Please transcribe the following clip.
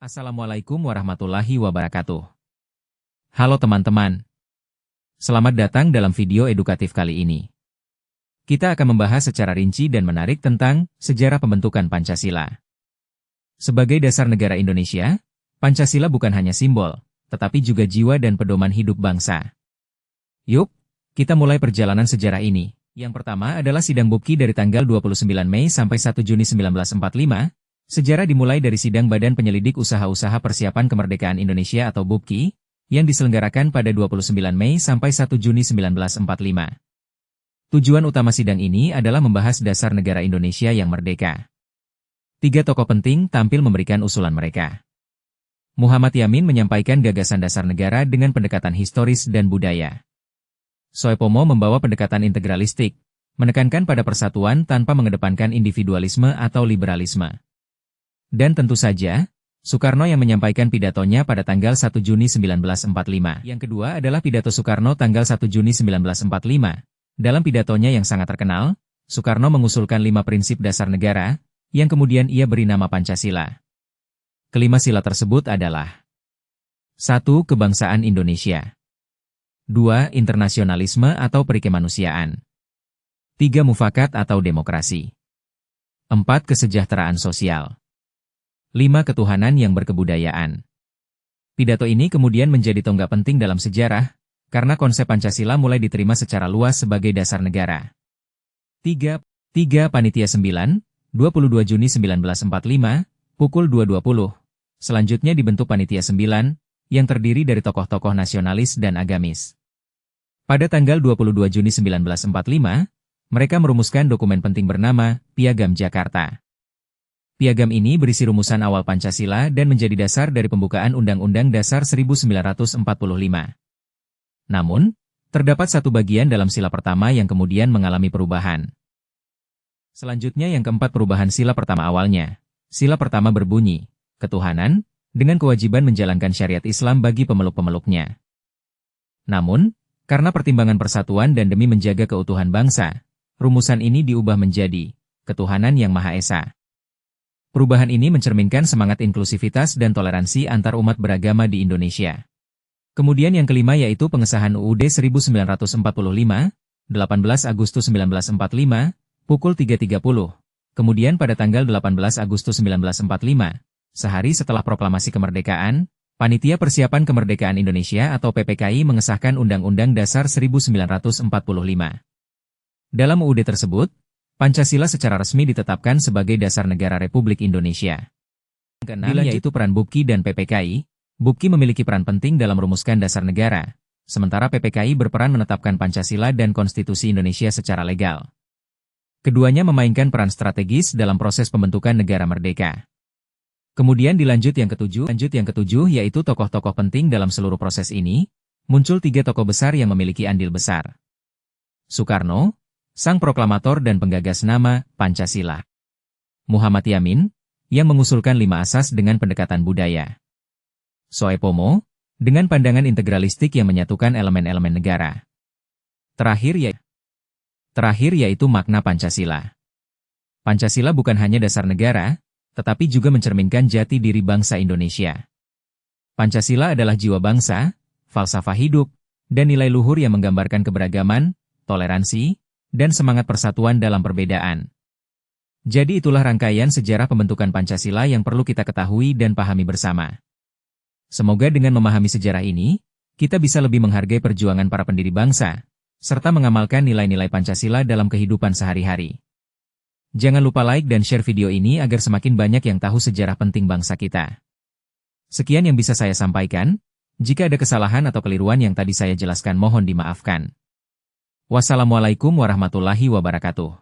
Assalamualaikum warahmatullahi wabarakatuh. Halo teman-teman. Selamat datang dalam video edukatif kali ini. Kita akan membahas secara rinci dan menarik tentang sejarah pembentukan Pancasila. Sebagai dasar negara Indonesia, Pancasila bukan hanya simbol, tetapi juga jiwa dan pedoman hidup bangsa. Yuk, kita mulai perjalanan sejarah ini. Yang pertama adalah sidang BUPKI dari tanggal 29 Mei sampai 1 Juni 1945. Sejarah dimulai dari sidang Badan Penyelidik Usaha-Usaha Persiapan Kemerdekaan Indonesia atau BUPKI, yang diselenggarakan pada 29 Mei sampai 1 Juni 1945. Tujuan utama sidang ini adalah membahas dasar negara Indonesia yang merdeka. 3 tokoh penting tampil memberikan usulan mereka. Muhammad Yamin menyampaikan gagasan dasar negara dengan pendekatan historis dan budaya. Soepomo membawa pendekatan integralistik, menekankan pada persatuan tanpa mengedepankan individualisme atau liberalisme. Dan tentu saja, Soekarno yang menyampaikan pidatonya pada tanggal 1 Juni 1945. Yang kedua adalah pidato Soekarno tanggal 1 Juni 1945. Dalam pidatonya yang sangat terkenal, Soekarno mengusulkan 5 prinsip dasar negara, yang kemudian ia beri nama Pancasila. Kelima sila tersebut adalah 1. Kebangsaan Indonesia. 2. Internasionalisme atau perikemanusiaan. 3. Mufakat atau demokrasi. 4. Kesejahteraan sosial. 5. Ketuhanan yang berkebudayaan. Pidato ini kemudian menjadi tonggak penting dalam sejarah, karena konsep Pancasila mulai diterima secara luas sebagai dasar negara. 3. Panitia 9, 22 Juni 1945, pukul 2.20. Selanjutnya dibentuk Panitia 9, yang terdiri dari tokoh-tokoh nasionalis dan agamis. Pada tanggal 22 Juni 1945, mereka merumuskan dokumen penting bernama Piagam Jakarta. Piagam ini berisi rumusan awal Pancasila dan menjadi dasar dari pembukaan Undang-Undang Dasar 1945. Namun, terdapat satu bagian dalam sila pertama yang kemudian mengalami perubahan. Selanjutnya yang keempat perubahan sila pertama awalnya. Sila pertama berbunyi, ketuhanan, dengan kewajiban menjalankan syariat Islam bagi pemeluk-pemeluknya. Namun, karena pertimbangan persatuan dan demi menjaga keutuhan bangsa, rumusan ini diubah menjadi ketuhanan yang Maha Esa. Perubahan ini mencerminkan semangat inklusivitas dan toleransi antar umat beragama di Indonesia. Kemudian yang kelima yaitu pengesahan UUD 1945, 18 Agustus 1945, pukul 3.30. Kemudian pada tanggal 18 Agustus 1945, sehari setelah proklamasi kemerdekaan, Panitia Persiapan Kemerdekaan Indonesia atau PPKI mengesahkan Undang-Undang Dasar 1945. Dalam UUD tersebut, Pancasila secara resmi ditetapkan sebagai dasar negara Republik Indonesia. Yang keenam yaitu peran BUPKI dan PPKI. BUPKI memiliki peran penting dalam merumuskan dasar negara, sementara PPKI berperan menetapkan Pancasila dan Konstitusi Indonesia secara legal. Keduanya memainkan peran strategis dalam proses pembentukan negara merdeka. Kemudian dilanjut yang ketujuh yaitu tokoh-tokoh penting dalam seluruh proses ini, muncul 3 tokoh besar yang memiliki andil besar. Soekarno, sang proklamator dan penggagas nama Pancasila. Muhammad Yamin, yang mengusulkan 5 asas dengan pendekatan budaya. Soepomo, dengan pandangan integralistik yang menyatukan elemen-elemen negara. Terakhir yaitu makna Pancasila. Pancasila bukan hanya dasar negara, tetapi juga mencerminkan jati diri bangsa Indonesia. Pancasila adalah jiwa bangsa, falsafah hidup, dan nilai luhur yang menggambarkan keberagaman, toleransi, dan semangat persatuan dalam perbedaan. Jadi itulah rangkaian sejarah pembentukan Pancasila yang perlu kita ketahui dan pahami bersama. Semoga dengan memahami sejarah ini, kita bisa lebih menghargai perjuangan para pendiri bangsa, serta mengamalkan nilai-nilai Pancasila dalam kehidupan sehari-hari. Jangan lupa like dan share video ini agar semakin banyak yang tahu sejarah penting bangsa kita. Sekian yang bisa saya sampaikan, jika ada kesalahan atau keliruan yang tadi saya jelaskan mohon dimaafkan. Wassalamualaikum warahmatullahi wabarakatuh.